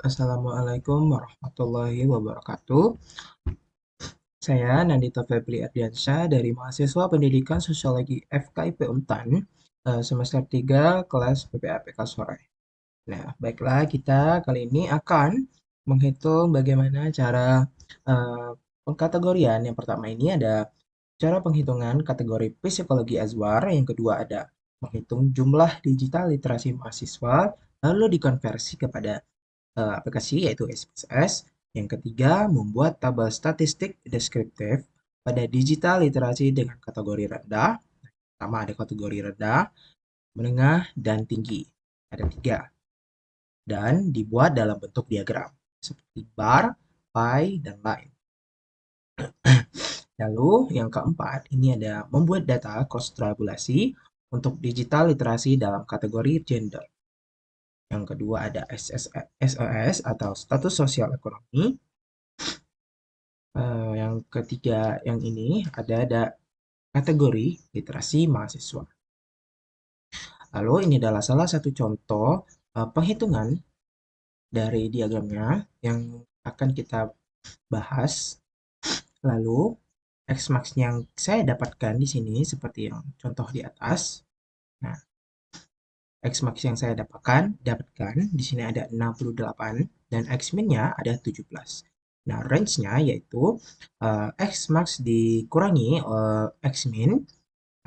Assalamualaikum warahmatullahi wabarakatuh. Saya Nandita Febri Ardiansyah dari mahasiswa Pendidikan Sosiologi FKIP Untan, semester 3 kelas PPAPK sore. Nah, baiklah kita kali ini akan menghitung bagaimana cara pengkategorian. Yang pertama ini ada cara penghitungan kategori psikologi Azwar, yang kedua ada menghitung jumlah digital literasi mahasiswa, lalu dikonversi kepada aplikasi yaitu SPSS. Yang ketiga, membuat tabel statistik deskriptif pada digital literasi dengan kategori rendah. Pertama ada kategori rendah, menengah, dan tinggi. Ada tiga. Dan dibuat dalam bentuk diagram seperti bar, pie, dan line. Lalu yang keempat, ini ada membuat data cross tabulasi untuk digital literasi dalam kategori gender. Yang kedua ada SES atau status sosial ekonomi. Yang ketiga, yang ini ada kategori literasi mahasiswa. Lalu ini adalah salah satu contoh penghitungan dari diagramnya yang akan kita bahas. Lalu X-max yang saya dapatkan di sini seperti yang contoh di atas. Nah, X-max yang saya dapatkan di sini ada 68 dan X-min-nya ada 17. Nah, range-nya yaitu X-max dikurangi X-min.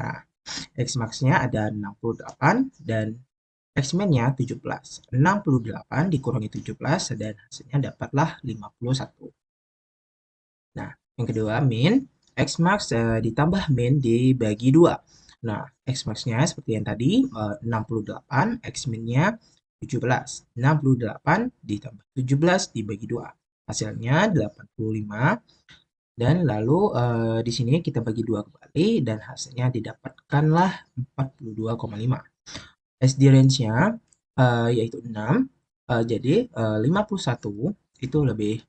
Nah, X-max-nya ada 68 dan X-min-nya 17. 68 dikurangi 17 dan hasilnya dapatlah 51. Nah, yang kedua min, X-max ditambah min dibagi 2. Nah, X-max-nya seperti yang tadi 68, X-min-nya 17. 68 ditambah 17 dibagi 2. Hasilnya 85. Dan lalu di sini kita bagi 2 kembali dan hasilnya didapatkanlah 42,5. SD range-nya yaitu 6. Jadi 51 itu lebih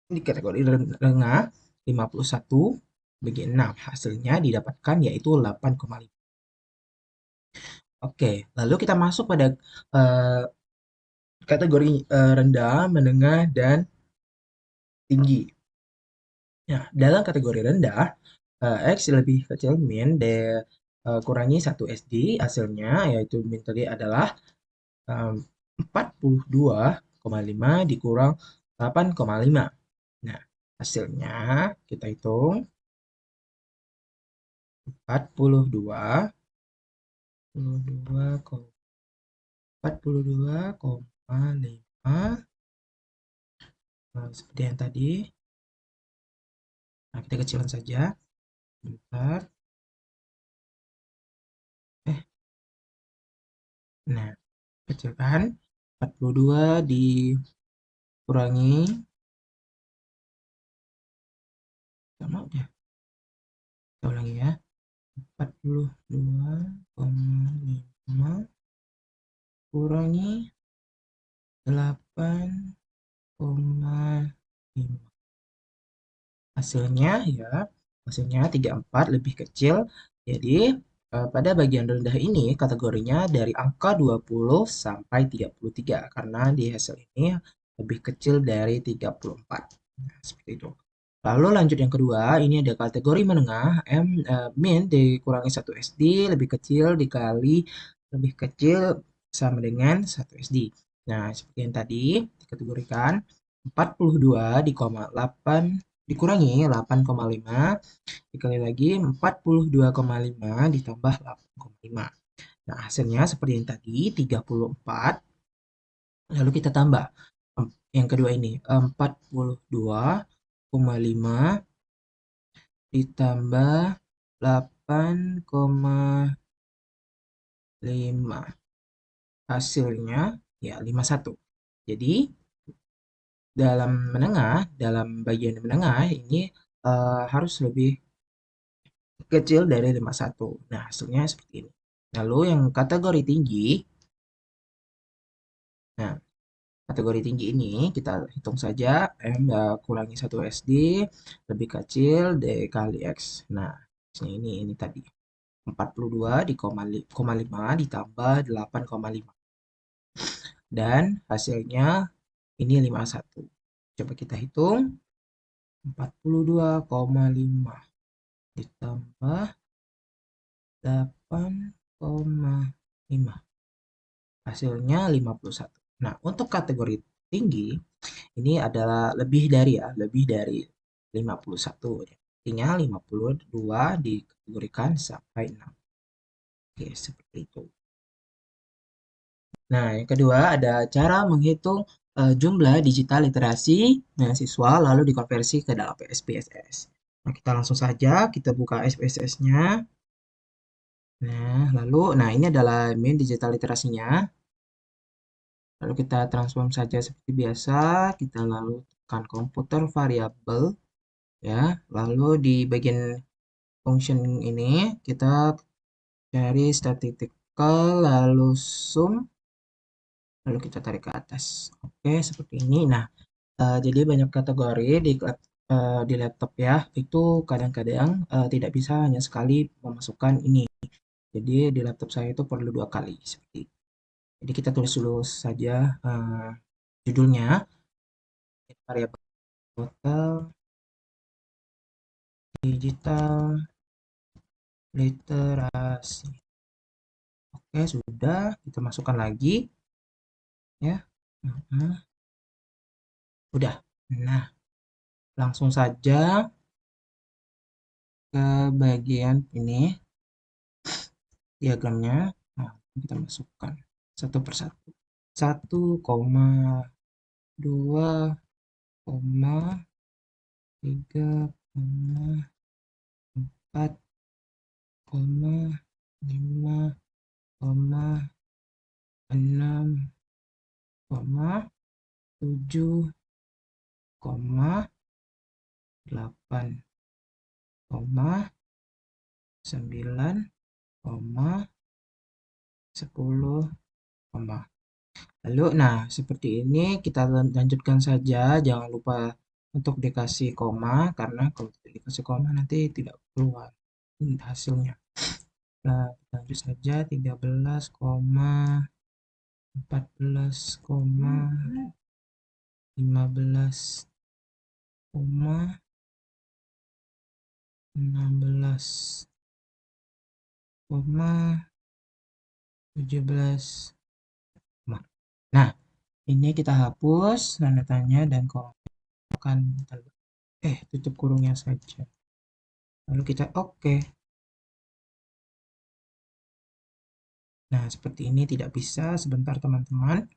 di kategori lengah. 51 bagi 6 hasilnya didapatkan yaitu 8,5. Oke, lalu kita masuk pada kategori rendah, menengah, dan tinggi. Nah, dalam kategori rendah, X lebih kecil min kurangi 1 SD, hasilnya yaitu min tadi adalah 42,5 dikurang 8,5. Nah, hasilnya kita hitung 42,5 seperti yang tadi. Nah, kita kecilkan saja. Bentar. Nah, kecilkan 42 dikurangi sama udah. Kita ulangi ya. 42,5 kurangi 8,5. Hasilnya ya, hasilnya 34 lebih kecil. Jadi pada bagian rendah ini kategorinya dari angka 20 sampai 33 karena di hasil ini lebih kecil dari 34. Nah, seperti itu. Lalu lanjut yang kedua, ini ada kategori menengah, min dikurangi 1 SD lebih kecil dikali lebih kecil sama dengan 1 SD. Nah, seperti yang tadi dikategorikan 42,8 dikurangi 8,5 dikali lagi 42,5 ditambah 8,5. Nah, hasilnya seperti yang tadi 34. Lalu kita tambah yang kedua ini 42,5 ditambah 8,5. Hasilnya ya 51. Jadi dalam bagian menengah ini harus lebih kecil dari 51. Nah, hasilnya seperti ini. Lalu yang kategori tinggi, nah kategori tinggi ini kita hitung saja M kurangi 1 SD lebih kecil dikali X. Nah, ini tadi 42,5 ditambah 8,5. Dan hasilnya Ini 51. Coba kita hitung. 42,5 ditambah 8,5. Hasilnya 51. Nah, untuk kategori tinggi, ini adalah lebih dari ya, lebih dari 51. Artinya 52 dikategorikan sampai 6. Oke, seperti itu. Nah, yang kedua ada cara menghitung jumlah digital literasi mahasiswa lalu dikonversi ke dalam SPSS. Nah, kita langsung saja kita buka SPSS-nya. Nah, ini adalah main digital literasinya. Lalu kita transform saja seperti biasa, kita lalu tekan komputer variabel ya. Lalu di bagian function ini kita cari statistical lalu sum lalu kita tarik ke atas. Oke, seperti ini. Nah, jadi banyak kategori di laptop ya. Itu kadang-kadang tidak bisa hanya sekali memasukkan ini. Jadi di laptop saya itu perlu dua kali seperti itu. Jadi kita tulis dulu saja judulnya variabel total digital literasi. Oke, sudah kita masukkan lagi ya. Nah, udah. Nah, langsung saja ke bagian ini diagramnya. Nah, kita masukkan satu persatu. 1,2, 9, 10, nah seperti ini kita lanjutkan saja. Jangan lupa untuk dikasih koma karena kalau tidak dikasih koma nanti tidak keluar hasilnya. Nah, lanjut saja 13,14, 15,16, nah, ini kita hapus tanda tanya dan akan tutup kurungnya saja. Lalu kita oke. Nah, seperti ini tidak bisa. Sebentar teman-teman.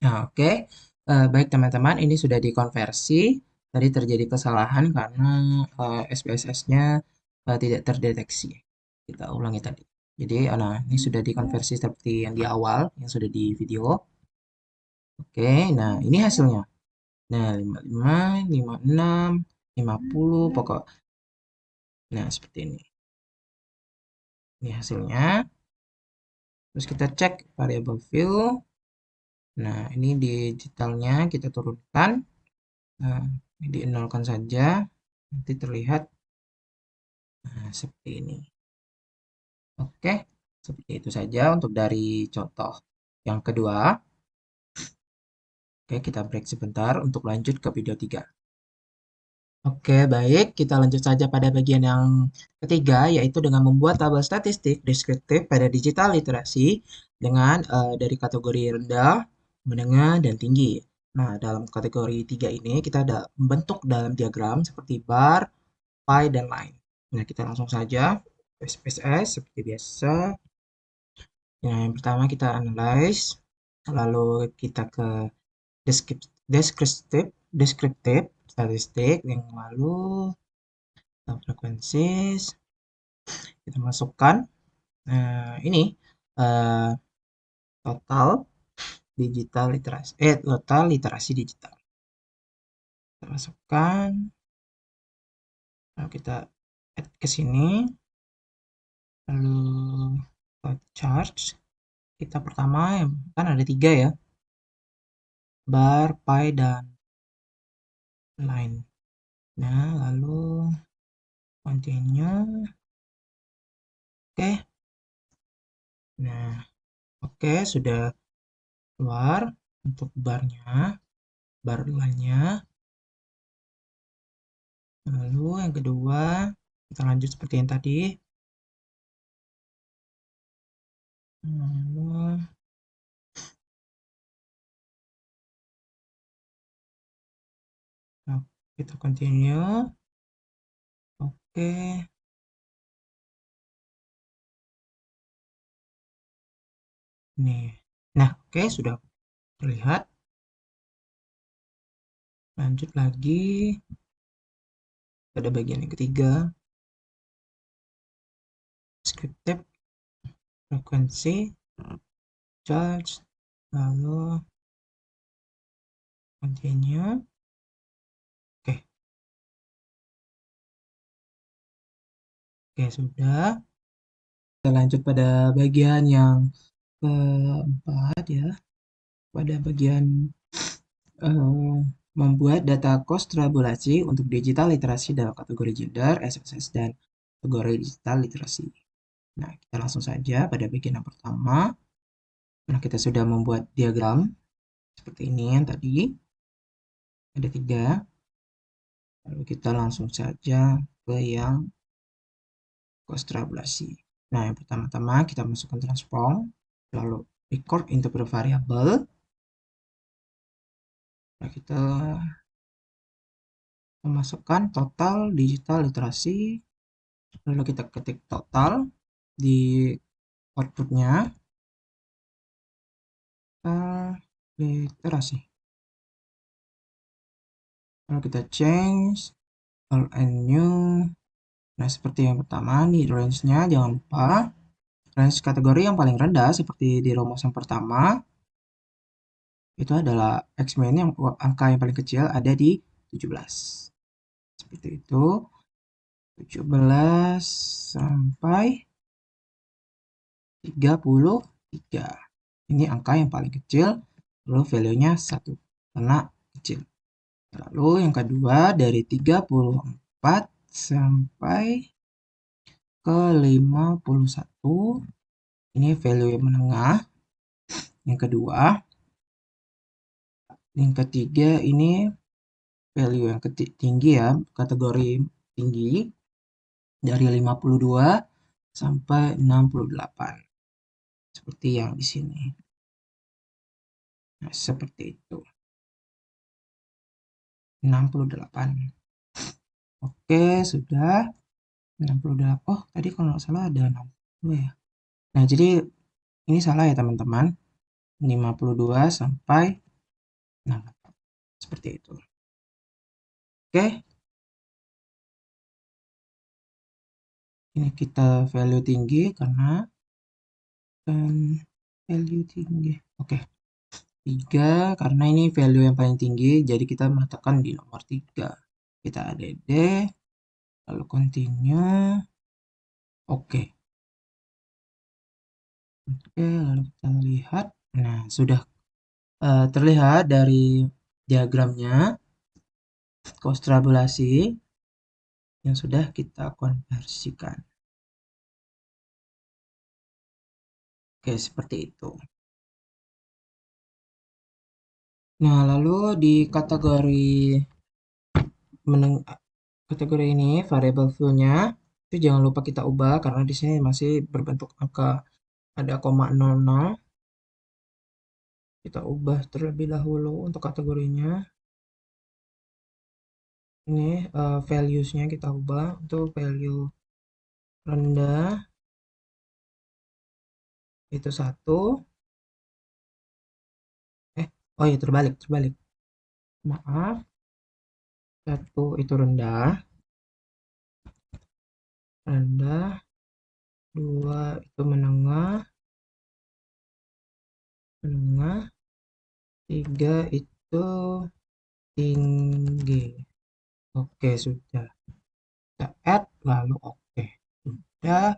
Nah, oke. Baik teman-teman, ini sudah dikonversi. Tadi terjadi kesalahan karena SPSS-nya tidak terdeteksi. Kita ulangi tadi. Jadi, nah ini sudah dikonversi seperti yang di awal, yang sudah di video. Oke, nah ini hasilnya. Nah, 55, 56, 50, pokok. Nah, seperti ini. Ini hasilnya. Terus kita cek variable fill. Nah, ini digitalnya kita turunkan. Nah, di-nolkan saja. Nanti terlihat seperti ini. Oke, seperti itu saja untuk dari contoh yang kedua. Oke, kita break sebentar untuk lanjut ke video 3. Oke, baik. Kita lanjut saja pada bagian yang ketiga, yaitu dengan membuat tabel statistik deskriptif pada digital literasi dengan dari kategori rendah, menengah, dan tinggi. Nah, dalam kategori 3 ini kita ada membentuk dalam diagram seperti bar, pie, dan line. Nah, kita langsung saja SPSS seperti biasa. Nah, yang pertama kita analyze, lalu kita ke deskriptif, deskriptif statistik, yang lalu frekuensi kita masukkan ini eh, total digital literasi total literasi digital kita masukkan, lalu kita add ke sini, lalu charge kita pertama kan ada 3 ya, bar, pie, dan line. Nah, lalu continue. Oke. Nah, Oke, sudah keluar untuk barnya, bar lainnya. Lalu yang kedua, kita lanjut seperti yang tadi. Lalu kita continue. Oke, nih. Nah, oke, sudah terlihat. Lanjut lagi pada bagian yang ketiga, scripted frekuensi, charge, lalu continue. Oke, oke sudah. Kita lanjut pada bagian yang keempat ya, pada bagian eh, membuat data cost tabulasi untuk digital literasi dalam kategori gender, SSS, dan kategori digital literasi. Nah, kita langsung saja pada bagian yang pertama. Nah, kita sudah membuat diagram seperti ini yang tadi. Ada tiga. Lalu kita langsung saja ke yang cost tabulasi. Nah, yang pertama-tama kita masukkan transform, lalu record into the variable. Nah, kita memasukkan total digital literasi, lalu kita ketik total di outputnya literasi. Lalu kita change all and new. Nah, seperti yang pertama nih range-nya jangan lupa range kategori yang paling rendah seperti di rumus yang pertama itu adalah X-min yang angka yang paling kecil ada di 17. Seperti itu. 17 sampai 33. Ini angka yang paling kecil, lalu value-nya 1 karena kecil. Lalu yang kedua dari 34 sampai ke 51. Ini value yang menengah. Yang kedua, yang ketiga ini value yang tinggi ya, kategori tinggi dari 52 sampai 68. Seperti yang di sini. Nah, seperti itu. 68. Oke, sudah. 68. Oh, tadi kalau nggak salah ada 60 ya. Nah, jadi ini salah ya teman-teman. 52 sampai 68. Seperti itu. Oke. Ini kita value tinggi karena value tinggi. Oke. 3 karena ini value yang paling tinggi, jadi kita meletakkan di nomor 3. Kita add, lalu continue. Oke. Oke, lalu kita lihat. Nah, sudah terlihat dari diagramnya cost tabulasi yang sudah kita konversikan. Oke, seperti itu. Nah, lalu di kategori ini variable fill-nya itu jangan lupa kita ubah karena di sini masih berbentuk angka ada koma 00. Kita ubah terlebih dahulu untuk kategorinya. Ini values-nya kita ubah untuk value rendah itu 1. Oh iya terbalik. Maaf. 1 itu rendah. 2 itu menengah. 3 itu tinggi. Oke, sudah. Kita add lalu oke. Sudah.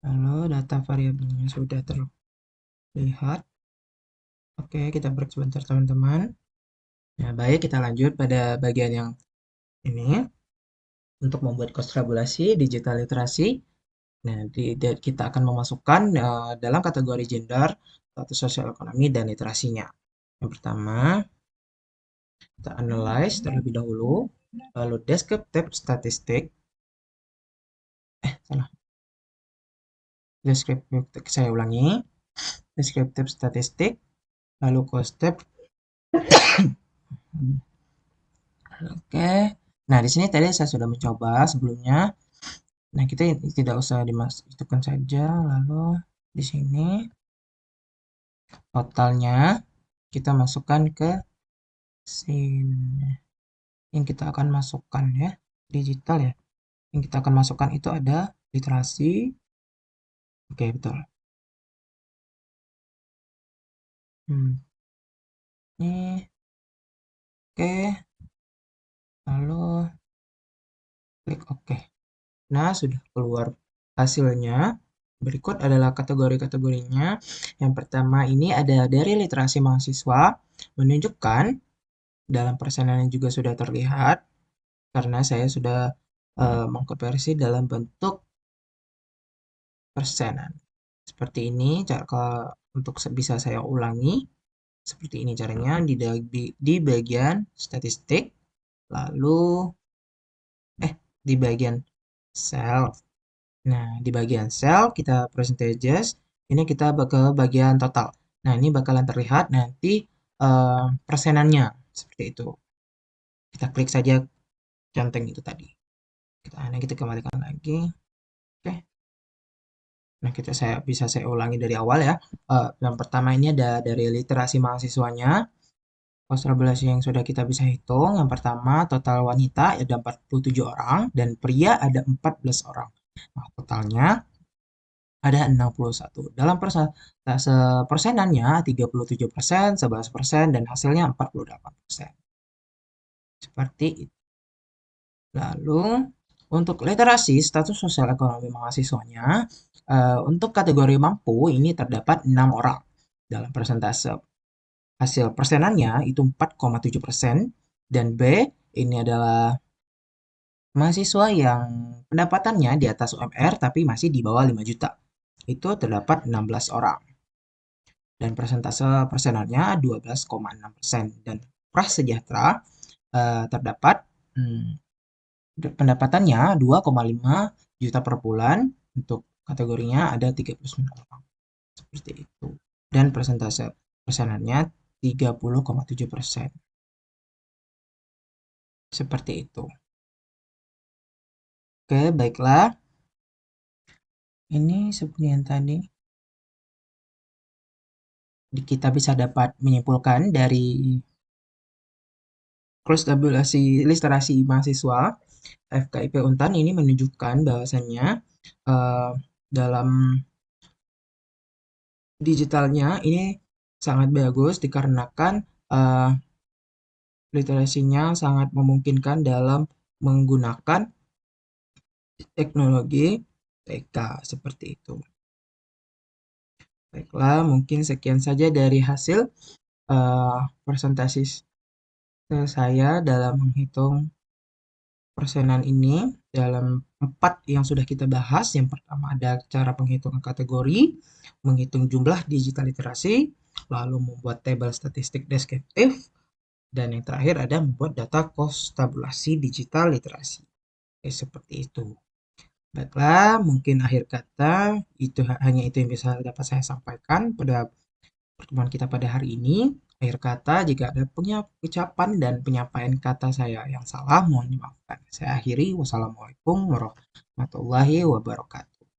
Lalu data variabelnya sudah terlihat. Oke, kita break sebentar teman-teman. Nah, baik kita lanjut pada bagian yang ini untuk membuat cost tabulasi digital literasi. Nah, kita akan memasukkan dalam kategori gender, status sosial ekonomi, dan literasinya. Yang pertama, kita analyze terlebih dahulu, lalu descriptive statistik, salah, descriptive, saya ulangi, descriptive statistik, lalu quantitative. Oke. Nah, di sini tadi saya sudah mencoba sebelumnya. Nah, kita tidak usah dimasukkan saja. Lalu di sini totalnya kita masukkan ke sini. Yang kita akan masukkan ya, digital ya. Yang kita akan masukkan itu ada literasi. Oke, betul. Hmm, ini oke. Lalu klik oke. Nah, sudah keluar hasilnya. Berikut adalah kategori-kategorinya. Yang pertama ini ada dari literasi mahasiswa, menunjukkan dalam persenannya juga sudah terlihat, karena saya sudah mengkonversi dalam bentuk persenan. Seperti ini, untuk bisa saya ulangi, seperti ini caranya di bagian statistik, lalu di bagian sel. Nah, di bagian sel kita percentages, ini kita ke bagian total. Nah, ini bakalan terlihat nanti persenannya seperti itu. Kita klik saja centeng itu tadi. Kita kembalikan lagi. Oke. Nah, saya ulangi dari awal ya. Yang pertama ini ada dari literasi mahasiswanya. Kolaborasi yang sudah kita bisa hitung. Yang pertama, total wanita ada 47 orang dan pria ada 14 orang. Nah, totalnya ada 61. Dalam persentase persenannya 37%, 11%, dan hasilnya 48%. Seperti itu. Lalu, untuk literasi status sosial ekonomi mahasiswanya, untuk kategori mampu ini terdapat 6 orang. Dalam persentase hasil persenannya itu 4,7%, dan B ini adalah mahasiswa yang pendapatannya di atas UMR tapi masih di bawah 5 juta. Itu terdapat 16 orang. Dan persentase persenannya 12,6%. Dan prasejahtera terdapat pendapatannya 2,5 juta per bulan. Untuk kategorinya ada 39 orang. Seperti itu. Dan persentase persenannya 30,7%. Seperti itu. Oke, baiklah. Ini seperti yang tadi kita bisa dapat menyimpulkan dari cross tabulasi literasi mahasiswa FKIP Untan ini menunjukkan bahwasannya eh, dalam digitalnya ini sangat bagus dikarenakan eh, literasinya sangat memungkinkan dalam menggunakan teknologi TK seperti itu. Baiklah, mungkin sekian saja dari hasil presentasi saya dalam menghitung persenan ini dalam 4 yang sudah kita bahas. Yang pertama ada cara penghitungan kategori, menghitung jumlah digital literasi, lalu membuat tabel statistik deskriptif, dan yang terakhir ada membuat data kos tabulasi digital literasi. Seperti itu. Baiklah, mungkin akhir kata hanya itu yang bisa dapat saya sampaikan pada pertemuan kita pada hari ini. Akhir kata, jika ada punya ucapan dan penyampaian kata saya yang salah, mohon dimaafkan. Saya akhiri. Wassalamualaikum warahmatullahi wabarakatuh.